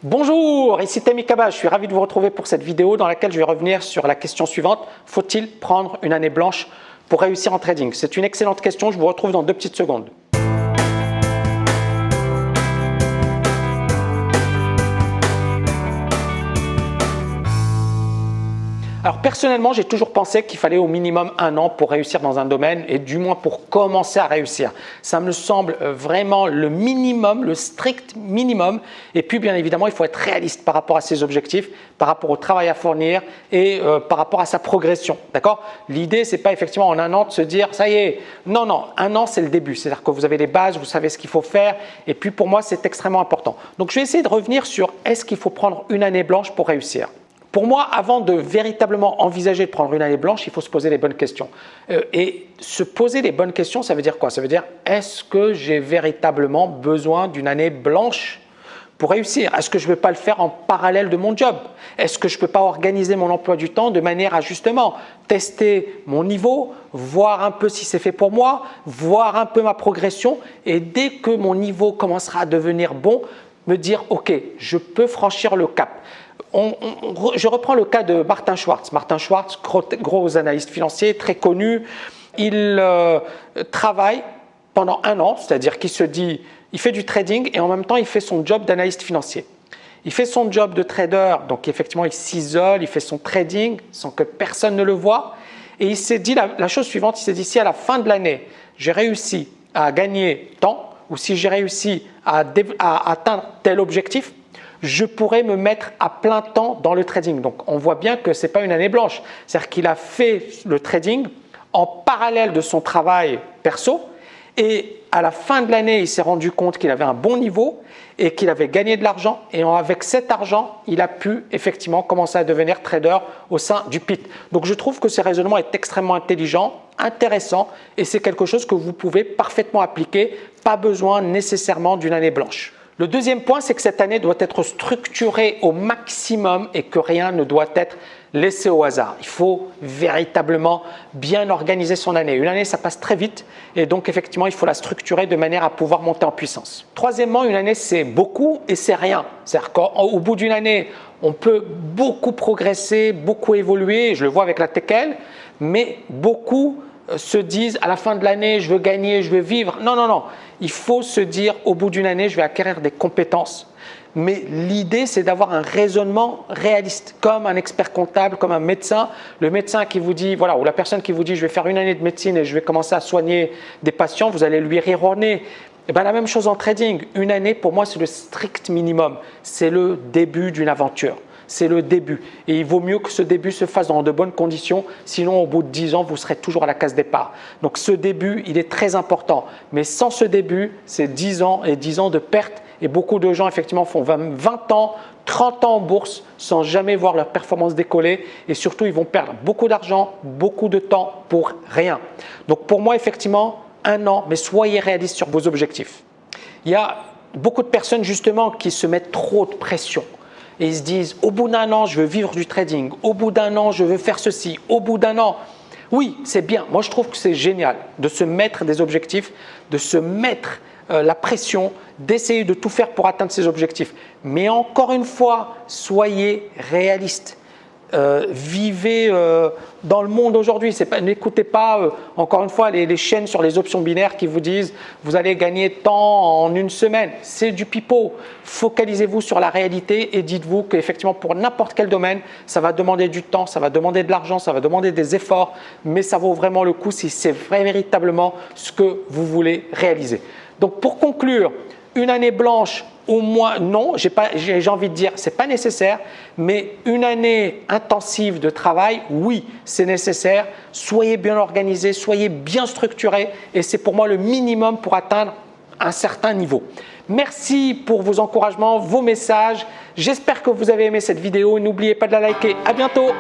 Bonjour, ici Tammy Kaba, je suis ravi de vous retrouver pour cette vidéo dans laquelle je vais revenir sur la question suivante. Faut-il prendre une année blanche pour réussir en trading? C'est une excellente question, je vous retrouve dans 2 petites secondes. Alors personnellement, j'ai toujours pensé qu'il fallait au minimum 1 an pour réussir dans un domaine et du moins pour commencer à réussir. Ça me semble vraiment le minimum, le strict minimum. Et puis bien évidemment, il faut être réaliste par rapport à ses objectifs, par rapport au travail à fournir et par rapport à sa progression. D'accord? L'idée, c'est pas effectivement en 1 an de se dire ça y est. Non, non, 1 an, c'est le début. C'est-à-dire que vous avez les bases, vous savez ce qu'il faut faire. Et puis pour moi, c'est extrêmement important. Donc je vais essayer de revenir sur est-ce qu'il faut prendre une année blanche pour réussir? Pour moi, avant de véritablement envisager de prendre une année blanche, il faut se poser les bonnes questions. Et se poser les bonnes questions, ça veut dire quoi? Ça veut dire, est-ce que j'ai véritablement besoin d'une année blanche pour réussir? Est-ce que je ne peux pas le faire en parallèle de mon job? Est-ce que je ne peux pas organiser mon emploi du temps de manière à justement tester mon niveau, voir un peu si c'est fait pour moi, voir un peu ma progression et dès que mon niveau commencera à devenir bon, me dire « Ok, je peux franchir le cap ». Je reprends le cas de Martin Schwartz. Martin Schwartz, gros analyste financier, très connu. Il travaille pendant 1 an, c'est-à-dire qu'il se dit, il fait du trading et en même temps, il fait son job d'analyste financier. Il fait son job de trader, donc effectivement, il s'isole, il fait son trading sans que personne ne le voie. Et il s'est dit la chose suivante, il s'est dit, si à la fin de l'année, j'ai réussi à gagner tant, ou si j'ai réussi à atteindre tel objectif, je pourrais me mettre à plein temps dans le trading. Donc, on voit bien que ce n'est pas une année blanche. C'est-à-dire qu'il a fait le trading en parallèle de son travail perso et à la fin de l'année, il s'est rendu compte qu'il avait un bon niveau et qu'il avait gagné de l'argent et avec cet argent, il a pu effectivement commencer à devenir trader au sein du PIT. Donc, je trouve que ce raisonnement est extrêmement intelligent, intéressant et c'est quelque chose que vous pouvez parfaitement appliquer. Pas besoin nécessairement d'une année blanche. Le deuxième point, c'est que cette année doit être structurée au maximum et que rien ne doit être laissé au hasard. Il faut véritablement bien organiser son année. Une année, ça passe très vite et donc effectivement, il faut la structurer de manière à pouvoir monter en puissance. Troisièmement, une année, c'est beaucoup et c'est rien. C'est-à-dire qu'au bout d'une année, on peut beaucoup progresser, beaucoup évoluer. Je le vois avec la TKL, mais beaucoup se disent à la fin de l'année, je veux gagner, je veux vivre. Non, non, non. Il faut se dire au bout d'une année, je vais acquérir des compétences. Mais l'idée, c'est d'avoir un raisonnement réaliste, comme un expert comptable, comme un médecin. Le médecin qui vous dit, voilà, ou la personne qui vous dit, je vais faire 1 année de médecine et je vais commencer à soigner des patients, vous allez lui rire au nez. Et bien, la même chose en trading. 1 année, pour moi, c'est le strict minimum. C'est le début d'une aventure. C'est le début et il vaut mieux que ce début se fasse dans de bonnes conditions, sinon au bout de 10 ans, vous serez toujours à la case départ. Donc ce début, il est très important, mais sans ce début, c'est 10 ans et 10 ans de perte et beaucoup de gens effectivement font 20 ans, 30 ans en bourse sans jamais voir leur performance décoller et surtout, ils vont perdre beaucoup d'argent, beaucoup de temps pour rien. Donc pour moi, effectivement, 1 an, mais soyez réaliste sur vos objectifs. Il y a beaucoup de personnes justement qui se mettent trop de pression. Et ils se disent, au bout d'1 an, je veux vivre du trading. Au bout d'1 an, je veux faire ceci. Au bout d'1 an, oui, c'est bien. Moi, je trouve que c'est génial de se mettre des objectifs, de se mettre la pression, d'essayer de tout faire pour atteindre ces objectifs. Mais encore une fois, soyez réalistes. Vivez dans le monde aujourd'hui. N'écoutez pas, encore une fois, les chaînes sur les options binaires qui vous disent « vous allez gagner tant en 1 semaine ». C'est du pipeau. Focalisez-vous sur la réalité et dites-vous qu'effectivement, pour n'importe quel domaine, ça va demander du temps, ça va demander de l'argent, ça va demander des efforts, mais ça vaut vraiment le coup si c'est véritablement ce que vous voulez réaliser. Donc, pour conclure, 1 année blanche, au moins, non, j'ai envie de dire, ce n'est pas nécessaire, mais 1 année intensive de travail, oui, c'est nécessaire. Soyez bien organisé, soyez bien structuré et c'est pour moi le minimum pour atteindre un certain niveau. Merci pour vos encouragements, vos messages. J'espère que vous avez aimé cette vidéo. N'oubliez pas de la liker. À bientôt.